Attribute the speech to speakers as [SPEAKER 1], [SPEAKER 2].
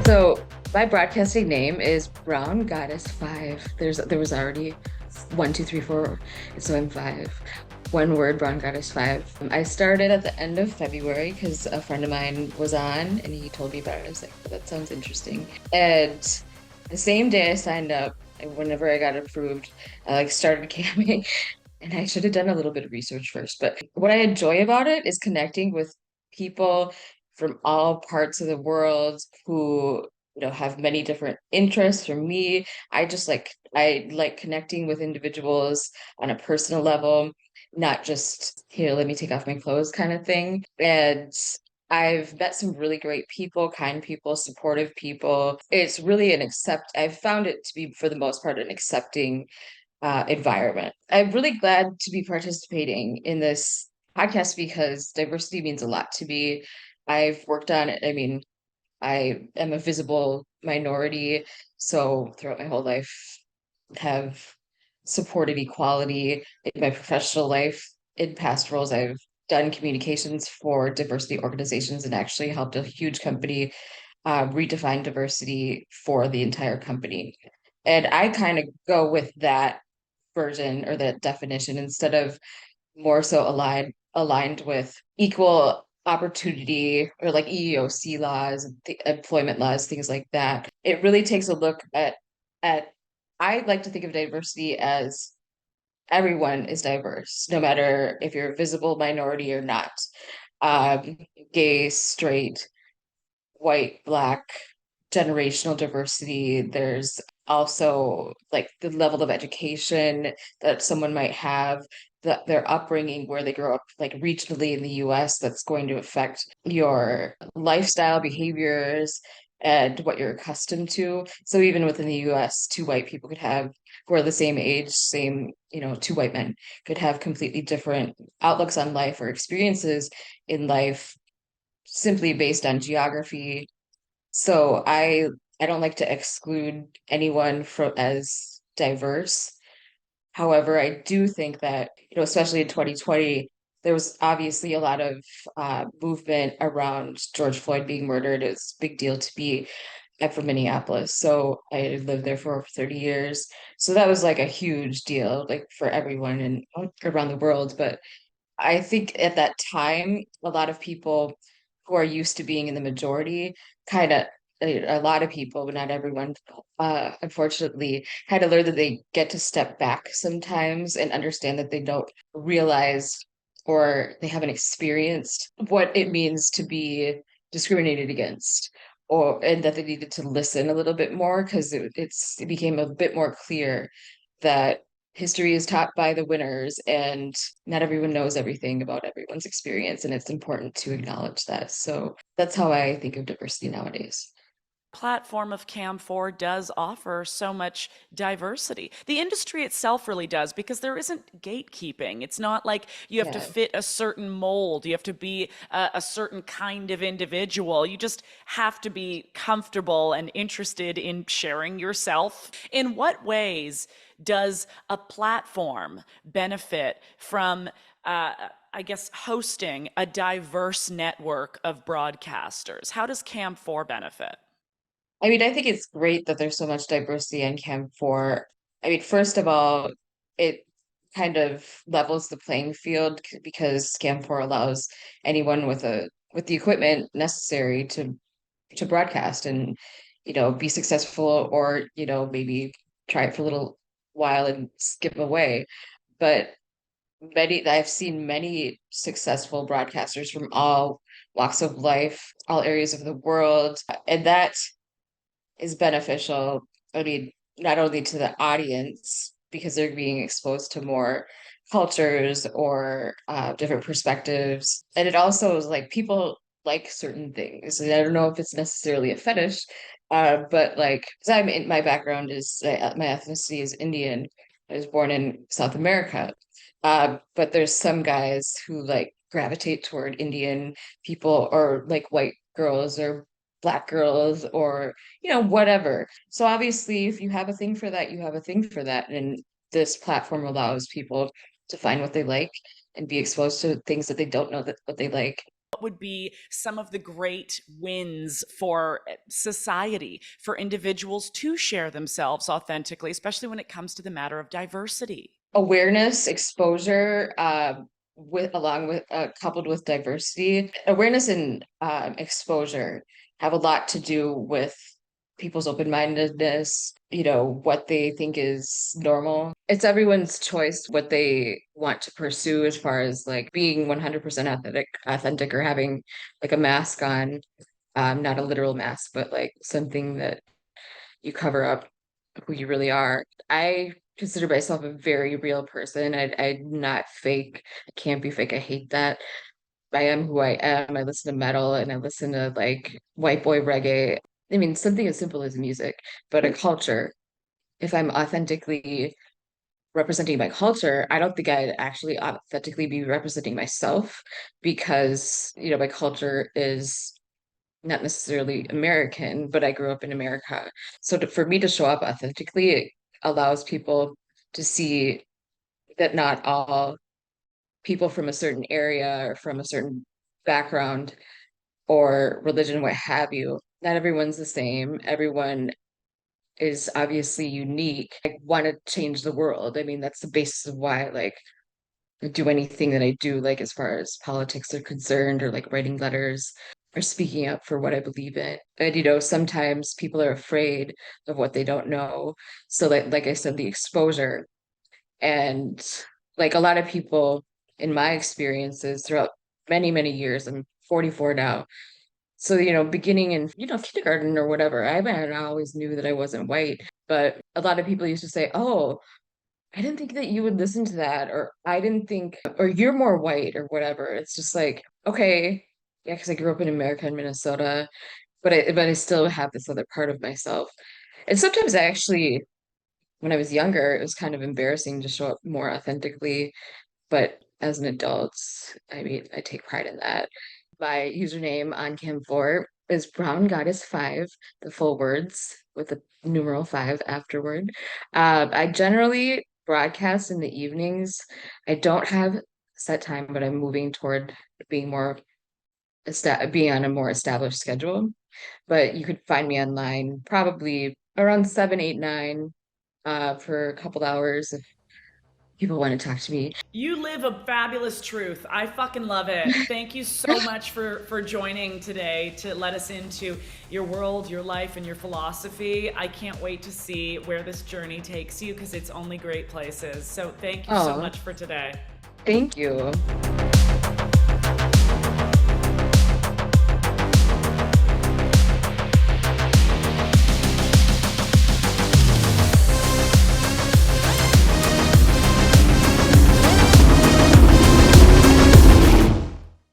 [SPEAKER 1] So my broadcasting name is Browngoddess5. There was already one, two, three, four, so I'm five. One word, Browngoddess5. I started at the end of February because a friend of mine was on and he told me about it. I was like, that sounds interesting. And the same day I signed up, and whenever I got approved, I started camming. And I should have done a little bit of research first. But what I enjoy about it is connecting with people from all parts of the world who, have many different interests. For me, I like connecting with individuals on a personal level, not just here, let me take off my clothes kind of thing. And I've met some really great people, kind people, supportive people. It's really I've found it to be, for the most part, an accepting environment. I'm really glad to be participating in this podcast because diversity means a lot to me. I've worked on it. I mean, I am a visible minority, so throughout my whole life, have supported equality in my professional life. In past roles, I've done communications for diversity organizations and actually helped a huge company redefine diversity for the entire company. And I kind of go with that version or that definition instead of more so aligned with equal opportunity or like EEOC laws, the employment laws, things like that. It really takes a look at I like to think of diversity as everyone is diverse, no matter if you're a visible minority or not. Um, Gay, straight, white, black, generational diversity. There's also like the level of education that someone might have, their upbringing, where they grow up, like regionally in the US, that's going to affect your lifestyle behaviors and what you're accustomed to. So even within the US, two white people could have, who are the same age, same, two white men could have completely different outlooks on life or experiences in life simply based on geography. So I don't like to exclude anyone from as diverse. However, I do think that, especially in 2020, there was obviously a lot of movement around George Floyd being murdered. It's a big deal to me. I'm from Minneapolis, so I lived there for over 30 years. So that was like a huge deal, like for everyone and around the world. But I think at that time, a lot of people who are used to being in the majority kind of, a lot of people, but not everyone, unfortunately, had to learn that they get to step back sometimes and understand that they don't realize or they haven't experienced what it means to be discriminated against, or and that they needed to listen a little bit more because it became a bit more clear that history is taught by the winners and not everyone knows everything about everyone's experience, and it's important to acknowledge that. So that's how I think of diversity nowadays.
[SPEAKER 2] Platform of CAM4 does offer so much diversity. The industry itself really does because there isn't gatekeeping. It's not like you have to
[SPEAKER 1] Yeah.
[SPEAKER 2] fit a certain mold, you have to be a certain kind of individual. You just have to be comfortable and interested in sharing yourself. In what ways does a platform benefit from I guess, hosting a diverse network of broadcasters? How does CAM4 benefit?
[SPEAKER 1] I mean, I think it's great that there's so much diversity on Cam 4. I mean, first of all, it kind of levels the playing field because Cam 4 allows anyone with the equipment necessary to broadcast and, be successful, or, maybe try it for a little while and skip away. But I've seen many successful broadcasters from all walks of life, all areas of the world, and that is beneficial. I mean, not only to the audience because they're being exposed to more cultures or different perspectives, and it also is like people like certain things. And I don't know if it's necessarily a fetish, but like, 'cause my background is my ethnicity is Indian. I was born in South America, but there's some guys who like gravitate toward Indian people or like white girls or black girls or whatever. So obviously, if you have a thing for that, you have a thing for that. And this platform allows people to find what they like and be exposed to things that they don't know that what they like.
[SPEAKER 2] What would be some of the great wins for society, for individuals to share themselves authentically, especially when it comes to the matter of diversity?
[SPEAKER 1] Awareness, exposure, along with coupled with diversity. Awareness and exposure have a lot to do with people's open-mindedness, what they think is normal. It's everyone's choice what they want to pursue as far as like being 100% authentic or having like a mask on, not a literal mask, but like something that you cover up who you really are. I consider myself a very real person. I'm not fake. I can't be fake. I hate that. I am who I am. I listen to metal and I listen to like white boy reggae. I mean, something as simple as music, but a culture. If I'm authentically representing my culture, I don't think I'd actually authentically be representing myself because, my culture is not necessarily American, but I grew up in America. So for me to show up authentically, it allows people to see that not all people from a certain area or from a certain background or religion, what have you, not everyone's the same. Everyone is obviously unique. I want to change the world. I mean, that's the basis of why like do anything that I do, like as far as politics are concerned, or like writing letters or speaking up for what I believe in. And sometimes people are afraid of what they don't know. So like I said, the exposure and like a lot of people in my experiences throughout many, many years, I'm 44 now. So, beginning in, kindergarten or whatever, I always knew that I wasn't white, but a lot of people used to say, "Oh, I didn't think that you would listen to that," or I didn't think, or you're more white or whatever. It's just like, okay, yeah, because I grew up in America in Minnesota, but I still have this other part of myself. And sometimes I actually, when I was younger, it was kind of embarrassing to show up more authentically. But as an adult, I mean, I take pride in that. My username on CAM4 is Browngoddess5, the full words with the numeral 5 afterward. I generally broadcast in the evenings. I don't have set time, but I'm moving toward being being on a more established schedule. But you could find me online probably around 7, 8, 9 for a couple hours if people want to talk to me.
[SPEAKER 2] You live a fabulous truth. I fucking love it. Thank you so much for joining today to let us into your world, your life, and your philosophy. I can't wait to see where this journey takes you because it's only great places. So thank you so
[SPEAKER 1] Oh,
[SPEAKER 2] much for today.
[SPEAKER 1] thank you.